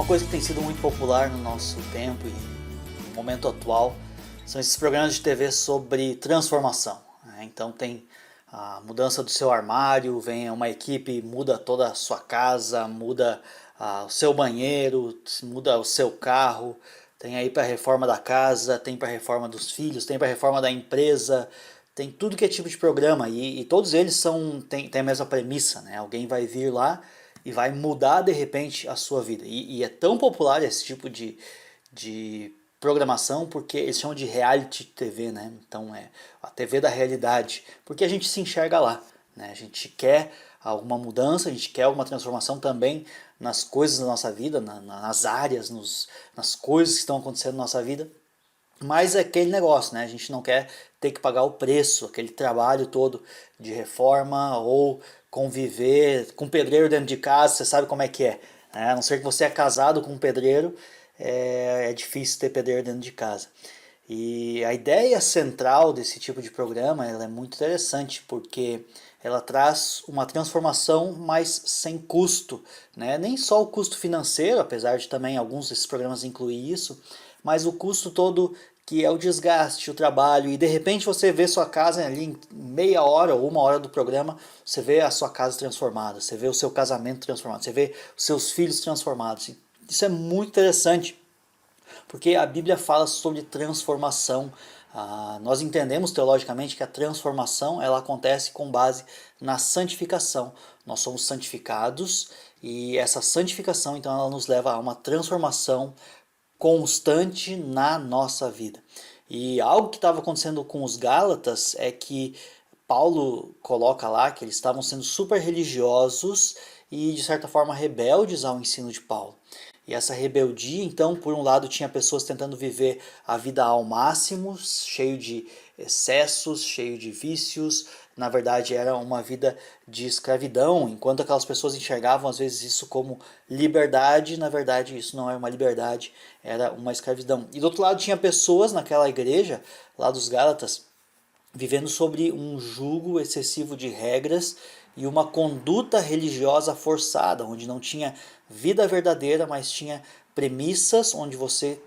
Uma coisa que tem sido muito popular no nosso tempo e no momento atual são esses programas de TV sobre transformação, né? Então tem a mudança do seu armário, vem uma equipe, muda toda a sua casa, muda o seu banheiro, muda o seu carro, tem aí para a reforma da casa, tem para a reforma dos filhos, tem para a reforma da empresa, tem tudo que é tipo de programa e todos eles têm a mesma premissa, né? Alguém vai vir lá e vai mudar de repente a sua vida. E é tão popular esse tipo de programação porque eles chamam de reality TV, né? Então é a TV da realidade, porque a gente se enxerga lá, né? A gente quer alguma mudança, a gente quer alguma transformação também nas coisas da nossa vida, nas áreas, nas coisas que estão acontecendo na nossa vida. Mas é aquele negócio, né? A gente não quer ter que pagar o preço, aquele trabalho todo de reforma ou conviver com pedreiro dentro de casa, você sabe como é que é, né? A não ser que você é casado com um pedreiro, é difícil ter pedreiro dentro de casa. E a ideia central desse tipo de programa ela é muito interessante, porque ela traz uma transformação, mas sem custo, né? Nem só o custo financeiro, apesar de também alguns desses programas incluir isso, mas o custo todo que é o desgaste, o trabalho, e de repente você vê sua casa ali em meia hora ou uma hora do programa, você vê a sua casa transformada, você vê o seu casamento transformado, você vê os seus filhos transformados. Isso é muito interessante, porque a Bíblia fala sobre transformação. Nós entendemos teologicamente que a transformação ela acontece com base na santificação. Nós somos santificados e essa santificação então ela nos leva a uma transformação constante na nossa vida. E algo que estava acontecendo com os Gálatas é que Paulo coloca lá que eles estavam sendo super religiosos e de certa forma rebeldes ao ensino de Paulo. E essa rebeldia, então, por um lado, tinha pessoas tentando viver a vida ao máximo, cheio de excessos, cheio de vícios. Na verdade, era uma vida de escravidão, enquanto aquelas pessoas enxergavam às vezes isso como liberdade, na verdade isso não era uma liberdade, era uma escravidão. E do outro lado tinha pessoas naquela igreja, lá dos Gálatas, vivendo sobre um jugo excessivo de regras e uma conduta religiosa forçada, onde não tinha vida verdadeira, mas tinha premissas onde você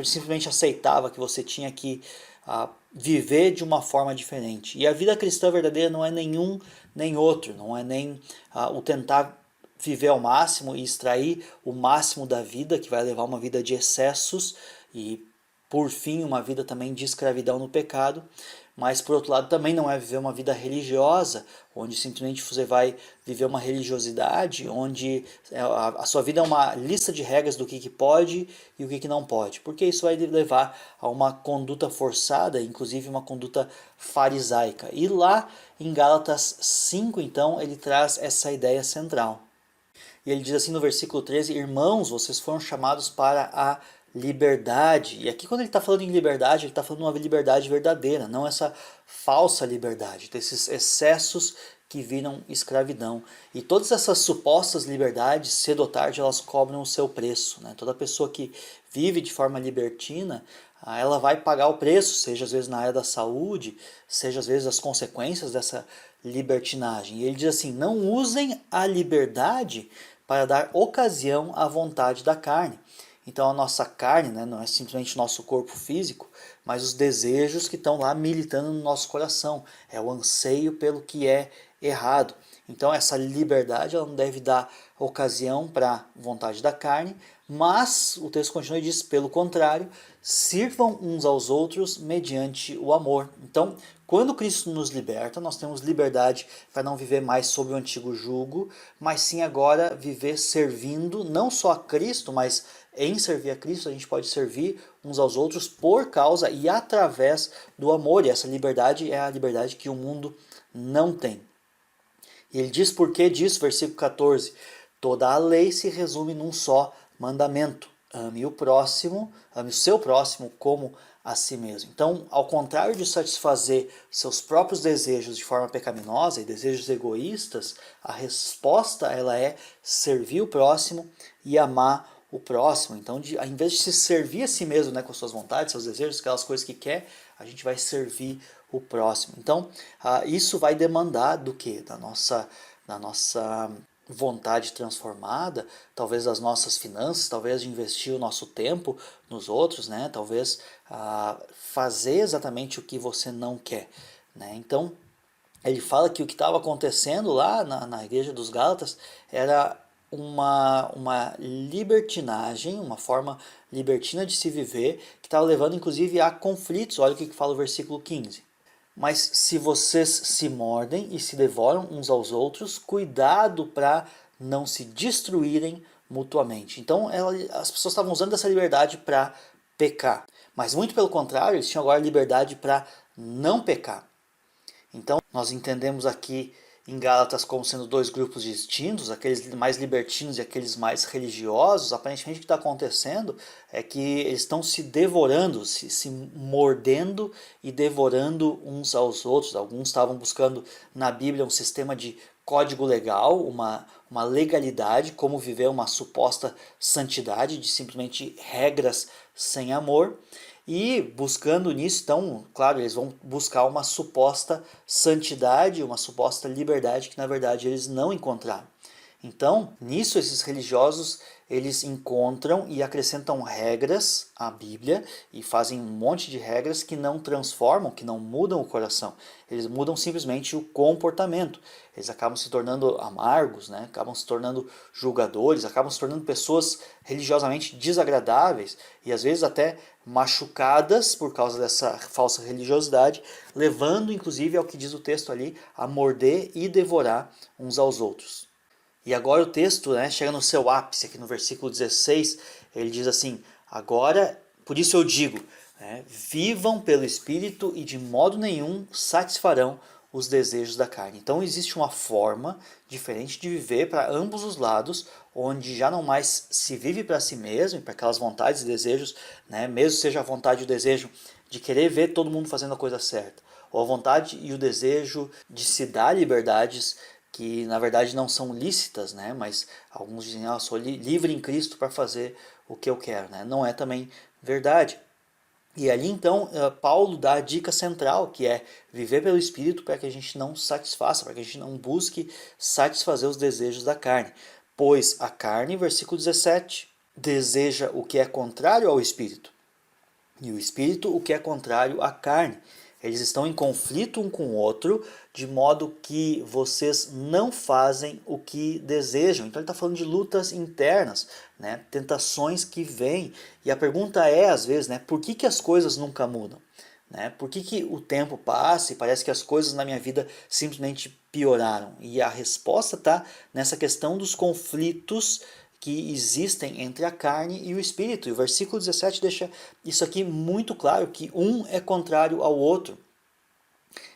simplesmente aceitava que você tinha que viver de uma forma diferente. E a vida cristã verdadeira não é nenhum nem outro, não é nem o tentar viver ao máximo e extrair o máximo da vida, que vai levar uma vida de excessos e por fim uma vida também de escravidão no pecado, mas por outro lado também não é viver uma vida religiosa, onde simplesmente você vai viver uma religiosidade, onde a sua vida é uma lista de regras do que pode e o que não pode, porque isso vai levar a uma conduta forçada, inclusive uma conduta farisaica. E lá em Gálatas 5, então, ele traz essa ideia central. E ele diz assim no versículo 13: Irmãos, vocês foram chamados para a liberdade. E aqui, quando ele está falando em liberdade, ele está falando de uma liberdade verdadeira, não essa falsa liberdade, desses excessos que viram escravidão. E todas essas supostas liberdades, cedo ou tarde, elas cobram o seu preço, né? Toda pessoa que vive de forma libertina, ela vai pagar o preço, seja às vezes na área da saúde, seja às vezes as consequências dessa libertinagem. E ele diz assim: não usem a liberdade para dar ocasião à vontade da carne. Então a nossa carne, né, não é simplesmente o nosso corpo físico, mas os desejos que estão lá militando no nosso coração. É o anseio pelo que é errado. Então essa liberdade ela não deve dar ocasião para a vontade da carne, mas o texto continua e diz, pelo contrário, sirvam uns aos outros mediante o amor. Então, quando Cristo nos liberta, nós temos liberdade para não viver mais sob o antigo jugo, mas sim agora viver servindo não só a Cristo, mas em servir a Cristo a gente pode servir uns aos outros por causa e através do amor. E essa liberdade é a liberdade que o mundo não tem. E ele diz por que disso, versículo 14: toda a lei se resume num só mandamento: ame o próximo, ame o seu próximo como a si mesmo. Então, ao contrário de satisfazer seus próprios desejos de forma pecaminosa e desejos egoístas, a resposta ela é servir o próximo e amar o próximo. Então, ao invés de se servir a si mesmo, né, com suas vontades, seus desejos, aquelas coisas que quer, a gente vai servir o próximo. Então, isso vai demandar do que? Da nossa vontade transformada, talvez das nossas finanças, talvez de investir o nosso tempo nos outros, né? Talvez fazer exatamente o que você não quer, né? Então, ele fala que o que estava acontecendo lá na igreja dos Gálatas era uma libertinagem, uma forma libertina de se viver, que estava levando inclusive a conflitos. Olha o que fala o versículo 15. Mas se vocês se mordem e se devoram uns aos outros, cuidado para não se destruírem mutuamente. Então as pessoas estavam usando essa liberdade para pecar. Mas muito pelo contrário, eles tinham agora liberdade para não pecar. Então, nós entendemos aqui em Gálatas como sendo dois grupos distintos, aqueles mais libertinos e aqueles mais religiosos. Aparentemente o que está acontecendo é que eles estão se devorando, se mordendo e devorando uns aos outros. Alguns estavam buscando na Bíblia um sistema de código legal, uma legalidade, como viver uma suposta santidade, de simplesmente regras sem amor. E buscando nisso, então, claro, eles vão buscar uma suposta santidade, uma suposta liberdade que na verdade eles não encontraram. Então, nisso esses religiosos, eles encontram e acrescentam regras à Bíblia e fazem um monte de regras que não transformam, que não mudam o coração. Eles mudam simplesmente o comportamento. Eles acabam se tornando amargos, né? Acabam se tornando julgadores, acabam se tornando pessoas religiosamente desagradáveis e às vezes até machucadas por causa dessa falsa religiosidade, levando inclusive ao que diz o texto ali, a morder e devorar uns aos outros. E agora o texto, né, chega no seu ápice, aqui no versículo 16, ele diz assim, agora, por isso eu digo, né, vivam pelo Espírito e de modo nenhum satisfarão os desejos da carne. Então existe uma forma diferente de viver para ambos os lados, onde já não mais se vive para si mesmo, para aquelas vontades e desejos, né, mesmo seja a vontade e o desejo de querer ver todo mundo fazendo a coisa certa, ou a vontade e o desejo de se dar liberdades que na verdade não são lícitas, né? Mas alguns dizem, eu sou livre em Cristo para fazer o que eu quero, né? Não é também verdade. E ali então Paulo dá a dica central, que é viver pelo Espírito para que a gente não satisfaça, para que a gente não busque satisfazer os desejos da carne. Pois a carne, versículo 17, deseja o que é contrário ao Espírito, e o Espírito o que é contrário à carne. Eles estão em conflito um com o outro, de modo que vocês não fazem o que desejam. Então ele está falando de lutas internas, né? Tentações que vêm. E a pergunta é, às vezes, né, por que as coisas nunca mudam? Né? Por que o tempo passa e parece que as coisas na minha vida simplesmente pioraram? E a resposta está nessa questão dos conflitos que existem entre a carne e o espírito. E o versículo 17 deixa isso aqui muito claro, que um é contrário ao outro.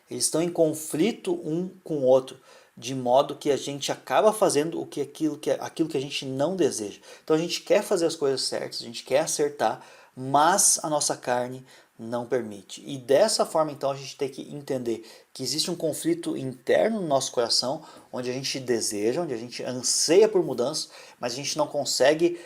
Eles estão em conflito um com o outro, de modo que a gente acaba fazendo aquilo que a gente não deseja. Então a gente quer fazer as coisas certas, a gente quer acertar, mas a nossa carne não permite. E dessa forma, então, a gente tem que entender que existe um conflito interno no nosso coração, onde a gente deseja, onde a gente anseia por mudanças, mas a gente não consegue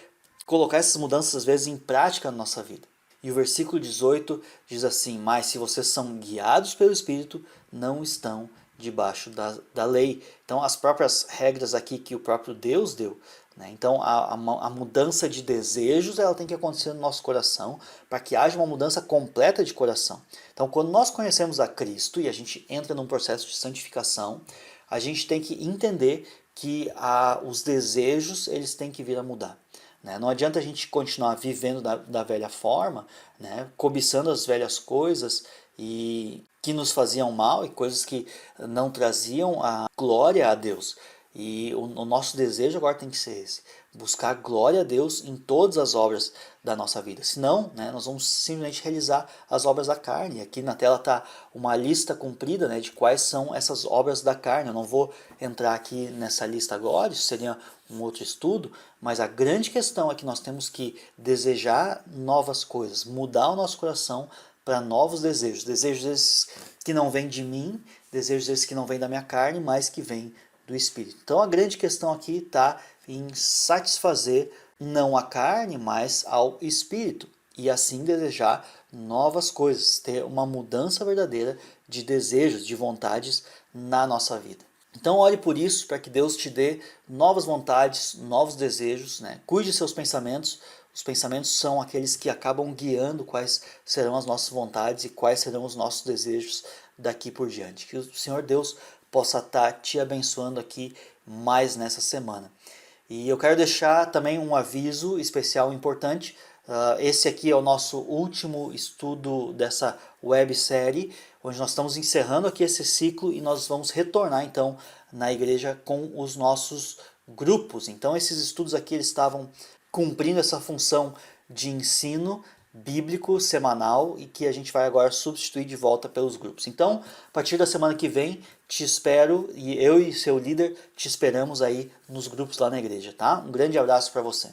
colocar essas mudanças, às vezes, em prática na nossa vida. E o versículo 18 diz assim, mas se vocês são guiados pelo Espírito, não estão debaixo da lei. Então, as próprias regras aqui que o próprio Deus deu, né? Então, a mudança de desejos ela tem que acontecer no nosso coração para que haja uma mudança completa de coração. Então, quando nós conhecemos a Cristo e a gente entra num processo de santificação, a gente tem que entender que os desejos eles têm que vir a mudar. Né? Não adianta a gente continuar vivendo da velha forma, né? Cobiçando as velhas coisas e que nos faziam mal e coisas que não traziam a glória a Deus. E o nosso desejo agora tem que ser esse, buscar glória a Deus em todas as obras da nossa vida. Senão, né, nós vamos simplesmente realizar as obras da carne. Aqui na tela está uma lista comprida, né, de quais são essas obras da carne. Eu não vou entrar aqui nessa lista agora, isso seria um outro estudo, mas a grande questão é que nós temos que desejar novas coisas, mudar o nosso coração para novos desejos. Desejos esses que não vêm de mim, desejos esses que não vêm da minha carne, mas que vêm do Espírito. Então a grande questão aqui está em satisfazer não a carne, mas ao Espírito. E assim desejar novas coisas, ter uma mudança verdadeira de desejos, de vontades na nossa vida. Então ore por isso, para que Deus te dê novas vontades, novos desejos, né? Cuide seus pensamentos. Os pensamentos são aqueles que acabam guiando quais serão as nossas vontades e quais serão os nossos desejos daqui por diante. Que o Senhor Deus possa estar te abençoando aqui mais nessa semana. E eu quero deixar também um aviso especial importante. Esse aqui é o nosso último estudo dessa websérie, onde nós estamos encerrando aqui esse ciclo e nós vamos retornar então na igreja com os nossos grupos. Então esses estudos aqui eles estavam cumprindo essa função de ensino bíblico semanal e que a gente vai agora substituir de volta pelos grupos. Então, a partir da semana que vem, te espero e eu e seu líder te esperamos aí nos grupos lá na igreja, tá? Um grande abraço para você.